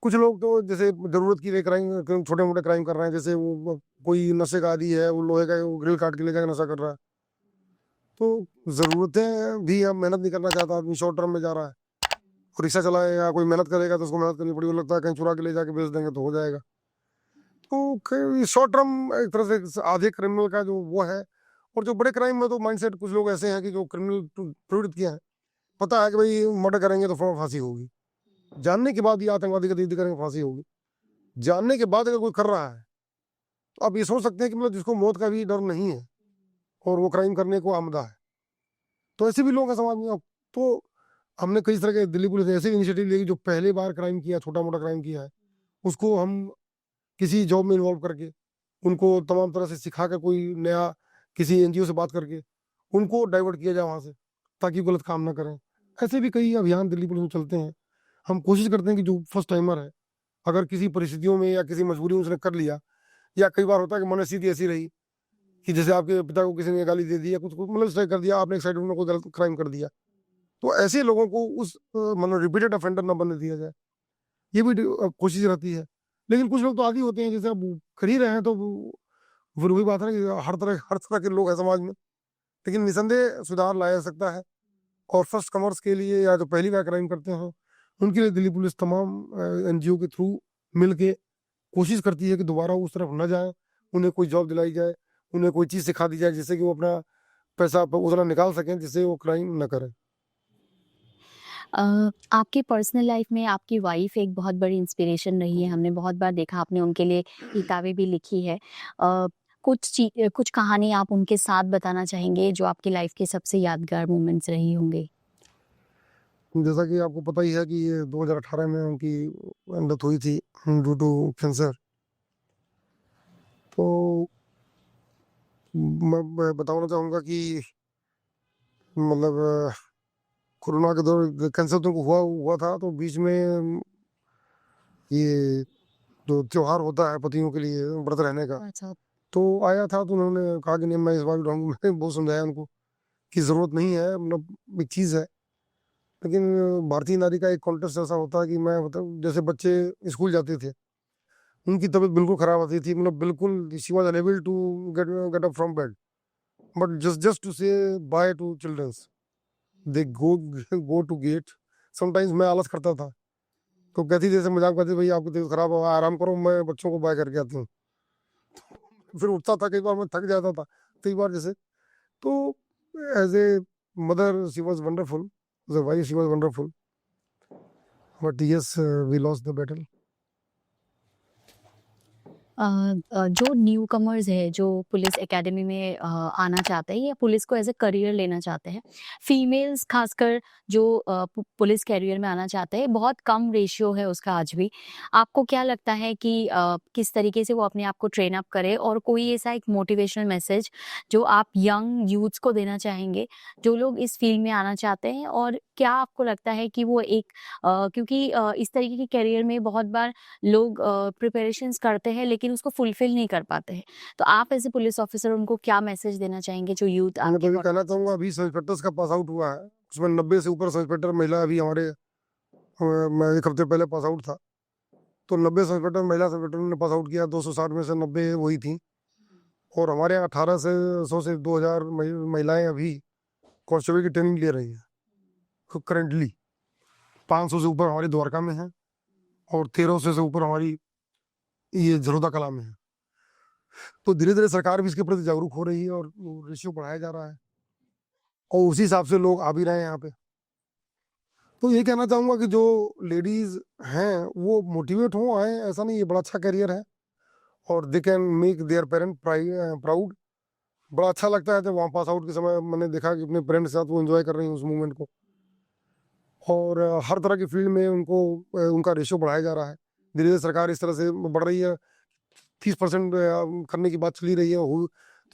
कुछ लोग तो जैसे ज़रूरत के लिए क्राइम, छोटे-मोटे क्राइम कर रहे हैं, जैसे वो कोई नशे का आदी है, वो लोहे का वो ग्रिल काट के ले जाके नशा कर रहा है। तो ज़रूरतें भी, अब मेहनत नहीं करना चाहता आदमी, शॉर्ट टर्म में जा रहा है। रिक्शा चलाएगा, कोई मेहनत करेगा तो उसको मेहनत करनी पड़ेगी, वो लगता है कहीं चुरा के ले जाके बेच देंगे तो हो जाएगा। तो शॉर्ट टर्म एक तरह से आधे क्रिमिनल का जो वो है। और जो बड़े क्राइम में तो माइंडसेट कुछ लोग ऐसे हैं कि जो क्रिमिनल प्रवृत्तियां हैं, पता है कि भाई मर्डर करेंगे तो फांसी होगी, जानने के बाद ये आतंकवादी गतिविधि करेंगे फांसी होगी, जानने के बाद अगर कोई कर रहा है तो आप ये सोच सकते हैं कि मतलब जिसको मौत का भी डर नहीं है और वो क्राइम करने को आमदा है, तो ऐसे भी लोग हैं समाज में। अब तो हमने कई तरह के, दिल्ली पुलिस ने ऐसे इनिशिएटिव लिए कि जो पहली बार क्राइम किया, छोटा मोटा क्राइम किया है, उसको हम किसी जॉब में इन्वॉल्व करके, उनको तमाम तरह से सिखा कर, कोई नया किसी एनजीओ से बात करके उनको डाइवर्ट किया जाए वहाँ से, ताकि वो गलत काम ना करें। ऐसे भी कई अभियान दिल्ली पुलिस में चलते हैं। हम कोशिश करते हैं कि जो फर्स्ट टाइमर है, अगर किसी परिस्थितियों में या किसी मजबूरी में उसने कर लिया, या कई बार होता है कि मनस्थिति ऐसी रही कि जैसे आपके पिता को किसी ने गाली दे दी या कुछ कुछ मतलब इस तरह कर दिया, आपने एक साइड में कोई गलत क्राइम कर दिया, तो ऐसे लोगों को उस मतलब रिपीटेड ऑफेंडर न बनने दिया जाए, ये भी कोशिश रहती है। लेकिन कुछ लोग तो आदी होते हैं, जैसे अब कर ही रहे हैं, तो फिर वही बात है ना कि हर तरह के लोग हैं समाज में। लेकिन निसंदेह सुधार लाया जा सकता है। और फर्स्ट कमर्स के लिए, या जो पहली बार क्राइम करते हैं, उनके लिए दिल्ली पुलिस तमाम एनजीओ के थ्रू मिल के कोशिश करती है कि दोबारा उस तरफ न जाए, उन्हें कोई जॉब दिलाई जाए, उन्हें कोई चीज़ सिखा दी जाए जिससे कि वो अपना पैसा उतना निकाल सकें, जिससे वो क्राइम न करें। आपकी पर्सनल लाइफ में आपकी वाइफ एक बहुत बड़ी इंस्पिरेशन रही है, हमने बहुत बार देखा आपने उनके लिए किताबें भी लिखी है। कुछ कहानी आप उनके साथ बताना चाहेंगे जो आपकी लाइफ के सबसे यादगार मोमेंट्स रही होंगे? जैसा कि आपको पता ही है कि ये 2018 में उनकी डेथ हुई थी ड्यू टू कैंसर। तो मैं बताना चाहूँगा कि मतलब कोरोना के दौर कैंसर तो उनको हुआ हुआ था, तो बीच में ये जो त्योहार होता है पतियों के लिए व्रत रहने का, अच्छा। तो आया था, तो उन्होंने कहा कि नहीं मैं इस बार भी रहूँगा। मैंने बहुत समझाया उनको कि ज़रूरत नहीं है, मतलब एक चीज़ है। लेकिन भारतीय नारी का एक कॉन्टेक्स्ट ऐसा होता है कि मैं मतलब जैसे बच्चे स्कूल जाते थे, उनकी तबीयत बिल्कुल ख़राब होती थी, मतलब बिल्कुल she was unable to get get up from bed, but just just to say bye to childrens, they go to gate. Sometimes मैं आलस करता था, तो कहती जैसे मजाक करती, भाई आपकी तबीयत खराब हो, आराम करो, मैं बच्चों को बाय करके आती हूँ। फिर उठता था, कई बार मैं थक जाता था, कई बार जैसे। तो as a mother she was wonderful, as a wife she was wonderful, but yes we lost the battle. जो न्यू कमर्स है, जो पुलिस एकेडमी में आना चाहते हैं या पुलिस को एज ए करियर लेना चाहते हैं, फीमेल्स खासकर जो पुलिस करियर में आना चाहते हैं, बहुत कम रेशियो है उसका आज भी। आपको क्या लगता है कि किस तरीके से वो अपने आप को ट्रेन अप करे, और कोई ऐसा एक मोटिवेशनल मैसेज जो आप यंग यूथ्स को देना चाहेंगे जो लोग इस फील्ड में आना चाहते हैं? और क्या आपको लगता है कि वो एक क्योंकि इस तरीके के करियर में बहुत बार लोग प्रिपरेशंस करते हैं लेकिन उसको फुलफिल नहीं कर पाते हैं, तो आप एज ए पुलिस ऑफिसर उनको क्या मैसेज देना चाहेंगे जो यूथ मैं तो आपके ये कहना चाहूँगा, अभी सब इंस्पेक्टर्स का पास आउट हुआ है, उसमें 90 से ऊपर सब इंस्पेक्टर महिला अभी हमारे मैं एक हफ्ते पहले पास आउट था, तो 90 सब इंस्पेक्टर महिला सब इंस्पेक्टर ने पास आउट किया, 260 में से 90 वही थी। और हमारे यहाँ 18 से 100 से 2000 महिलाएं अभी कांस्टेबल की ट्रेनिंग ले रही हैं करेंटली। 500 से ऊपर हमारी द्वारका में है, और 1300 से ऊपर हमारी ये झरोदा कला में है। तो धीरे धीरे सरकार भी इसके प्रति जागरूक हो रही है, और रेशियो बढ़ाया जा रहा है, और उसी हिसाब से लोग आ भी रहे हैं यहाँ पे। तो ये कहना चाहूँगा कि जो लेडीज हैं वो मोटिवेट हो आए, ऐसा नहीं, ये बड़ा अच्छा करियर है, और they can make their parent proud. बड़ा अच्छा लगता है जब वहाँ पास आउट के समय मैंने देखा कि अपने पेरेंट्स के साथ वो एंजॉय कर रही हैं उस मूवमेंट को। और हर तरह की फील्ड में उनको उनका रेशियो बढ़ाया जा रहा है। धीरे धीरे सरकार इस तरह से बढ़ रही है, 30% करने की बात चली रही है,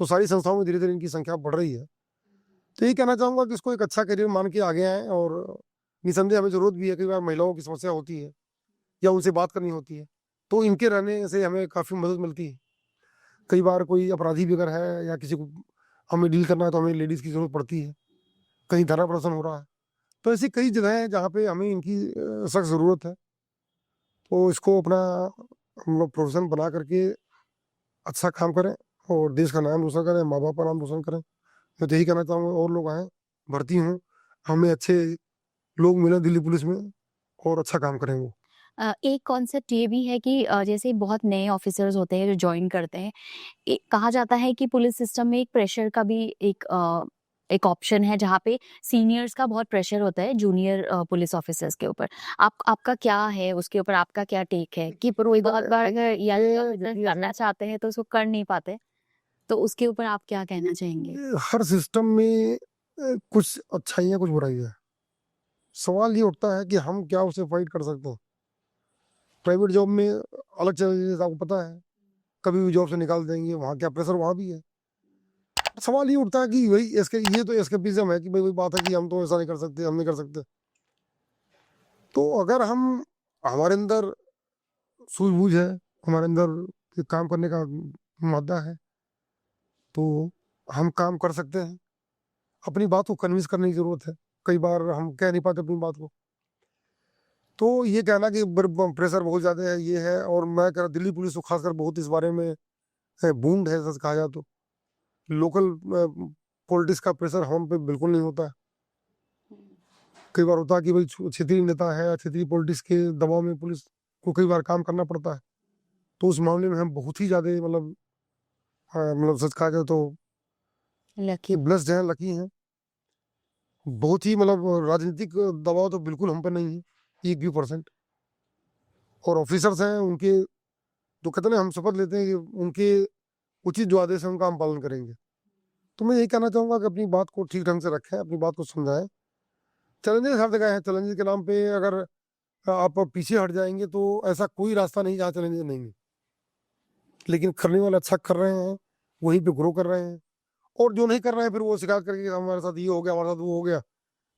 तो सारी संस्थाओं में धीरे धीरे इनकी संख्या बढ़ रही है। तो यही कहना चाहूँगा कि इसको एक अच्छा करियर मान के आगे आएँ, और निसंदेह हमें ज़रूरत भी है। कई बार महिलाओं की समस्या होती है या उनसे बात करनी होती है, तो इनके रहने से हमें काफ़ी मदद मिलती है। कई बार कोई अपराधी भी अगर है या किसी को हमें डील करना है, तो हमें लेडीज़ की ज़रूरत पड़ती है। कहीं धरना प्रदर्शन हो रहा है, तो ऐसी कई जगह हैं जहाँ पे हमें इनकी सख्त ज़रूरत है। तो इसको अपना हम लोग प्रोफ़ेशन बना करके अच्छा काम करें और देश का नाम रोशन करें, माँ-बाप का नाम रोशन करें। मैं तो यही कहना चाहूँगा, और लोग आएँ, भर्ती हों, हमें अच्छे लोग मिलें दिल्ली पुलिस में और अच्छा काम करें वो। एक कॉन्सेप्ट ये भी है कि जैसे बहुत नए ऑफिसर्स होते हैं जो जॉइन करते हैं, कहा जाता है कि पुलिस सिस्टम में एक प्रेशर का भी एक ऑप्शन है जहाँ पे सीनियर्स का बहुत प्रेशर होता है जूनियर पुलिस ऑफिसर्स के ऊपर। आपका क्या है उसके ऊपर, आपका क्या टेक है कि कोई बहुत बार अगर यंग करना चाहते हैं तो उसको कर नहीं पाते, तो उसके ऊपर आप क्या कहना चाहेंगे? हर सिस्टम में कुछ अच्छाइयाँ, कुछ बुराइयाँ हैं। सवाल ये उठता है कि हम क्या उसे फाइट कर सकते हैं। प्राइवेट जॉब में अलग चैलेंजेस आपको पता है, कभी भी जॉब से निकाल देंगे, वहाँ क्या प्रेशर वहाँ भी है। सवाल ये उठता है कि वही ये तो एस्केपिज्म है कि भाई वही बात है कि हम तो ऐसा नहीं कर सकते, हम नहीं कर सकते। तो अगर हम हमारे अंदर सूझबूझ है, हमारे अंदर काम करने का मादा है, तो हम काम कर सकते हैं। अपनी बात को कन्विंस करने की ज़रूरत है। कई बार हम कह नहीं पाते अपनी बात को। तो ये कहना कि प्रेशर बहुत ज़्यादा है, ये है, और मैं कह रहा दिल्ली पुलिस को खासकर बहुत इस बारे में बूंद है, सच कहा जाए तो। लोकल पॉलिटिक्स का प्रेशर हम पे बिल्कुल नहीं होता है। कई बार होता है कि भाई क्षेत्रीय नेता है या क्षेत्रीय पॉलिटिक्स के दबाव में पुलिस को कई बार काम करना पड़ता है। तो उस मामले में हम बहुत ही ज़्यादा मतलब सच कहा जाए तो लकी ब्लेस्ड हैं, लकी हैं। बहुत ही राजनीतिक दबाव तो बिल्कुल हम पे नहीं है, 1 भी परसेंट। और ऑफिसर्स हैं उनके, जो कहते हैं ना, हम शपथ लेते हैं कि उनके उचित जो आदेश है उनका हम पालन करेंगे। तो मैं यही कहना चाहूँगा कि अपनी बात को ठीक ढंग से रखें, अपनी बात को समझाएं। चैलेंजेस हर जगह हैं, चैलेंजेस के नाम पे अगर आप पीछे हट जाएंगे तो ऐसा कोई रास्ता नहीं जहाँ चैलेंजेस नहीं है। लेकिन करने वाले अच्छा कर रहे हैं, वहीं पे ग्रो कर रहे हैं। और जो नहीं कर रहे हैं फिर वो शिकायत करके हमारे साथ ये हो गया, हमारे साथ वो हो गया,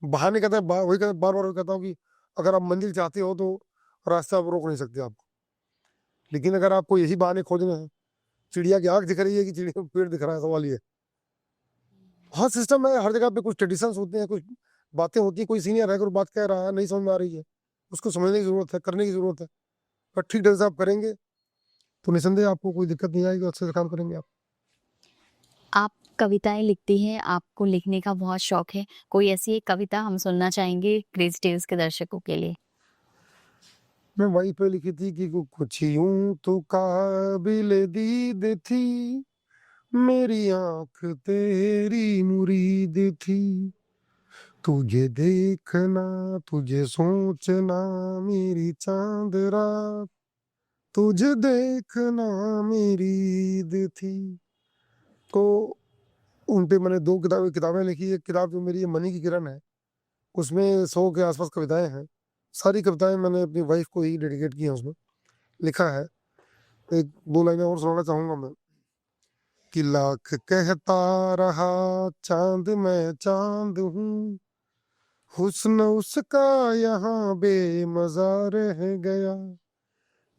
बहाने कहते हैं। वही कहते बार बार कहता हूँ कि अगर आप मंजिल चाहते हो तो रास्ता आप रोक नहीं सकते आपको। लेकिन अगर आपको यही बहाने खोजने हैं, चिड़िया की आंख दिख रही है कि चिड़िया को पेड़ दिख रहा है, सवाल ये। हर सिस्टम में हर जगह पे कुछ ट्रेडिशंस होते हैं, कुछ बातें होती हैं। कोई सीनियर है, कोई बात कह रहा है, नहीं समझ में आ रही है, उसको समझने की जरूरत है, करने की जरूरत है। पर ठीक ढंग से आप करेंगे तो निसंदेह आपको कोई दिक्कत नहीं आएगी, अच्छे से काम करेंगे आप। आप कविताएं लिखती हैं, आपको लिखने का बहुत शौक है, कोई ऐसी एक कविता हम सुनना चाहेंगे क्रेज़ी टेल्स के दर्शकों के लिए? मैं वहीं पे लिखी थी कि कुछ यूं तो काबिल दीद थी, मेरी आंख तेरी मुरीद थी, तुझे देखना तुझे सोचना मेरी चांद रात, तुझे देखना मेरी ईद थी। तो उन पे मैंने 2 किताबें लिखी। एक किताब जो मेरी मनी की किरण है, उसमें 100 के आसपास कविताएं हैं। सारी कविताएं मैंने अपनी वाइफ को ही डेडिकेट की हैं, उसमें लिखा है। एक 2 लाइनें और सुनाना चाहूंगा मैं कि लाख कहता रहा चांद मैं चांद हूँ, हुस्न उसका यहाँ बेमज़ा रह गया,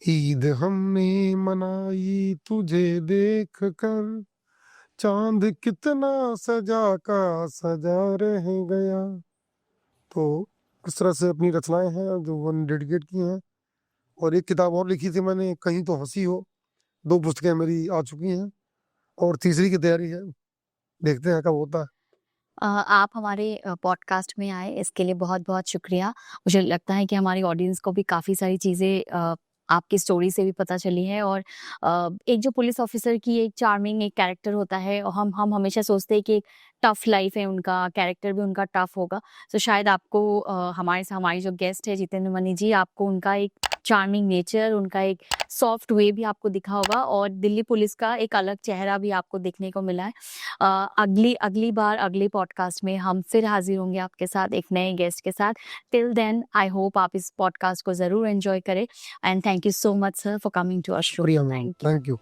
ईद हमने मनाई तुझे देख कर, चांद कितना सजा का सजा रह गया। तो इस तरह से अपनी रचनाएं हैं जो मैंने डेडिकेट की हैं। और एक किताब और लिखी थी मैंने, कहीं तो हंसी हो। 2 पुस्तकें मेरी आ चुकी हैं और तीसरी की तैयारी है, देखते हैं कब होता है। आप हमारे पॉडकास्ट में आए इसके लिए बहुत-बहुत शुक्रिया। मुझे लगता है कि हमारी ऑडियंस को भी काफ़ी सारी चीज़ें आपकी स्टोरी से भी पता चली है, और एक जो पुलिस ऑफिसर की एक चार्मिंग एक कैरेक्टर होता है, और हम हमेशा सोचते हैं कि एक टफ लाइफ है उनका, कैरेक्टर भी उनका टफ होगा। तो शायद आपको हमारी जो गेस्ट है जितेंद्र मनी जी, आपको उनका एक चार्मिंग नेचर, उनका एक सॉफ्ट वे भी आपको दिखा होगा, और दिल्ली पुलिस का एक अलग चेहरा भी आपको देखने को मिला है। अगली बार अगले पॉडकास्ट में हम फिर हाजिर होंगे आपके साथ एक नए गेस्ट के साथ। टिल देन आई होप आप इस पॉडकास्ट को ज़रूर एंजॉय करें, and thank you so much sir for coming to our show. Thank you.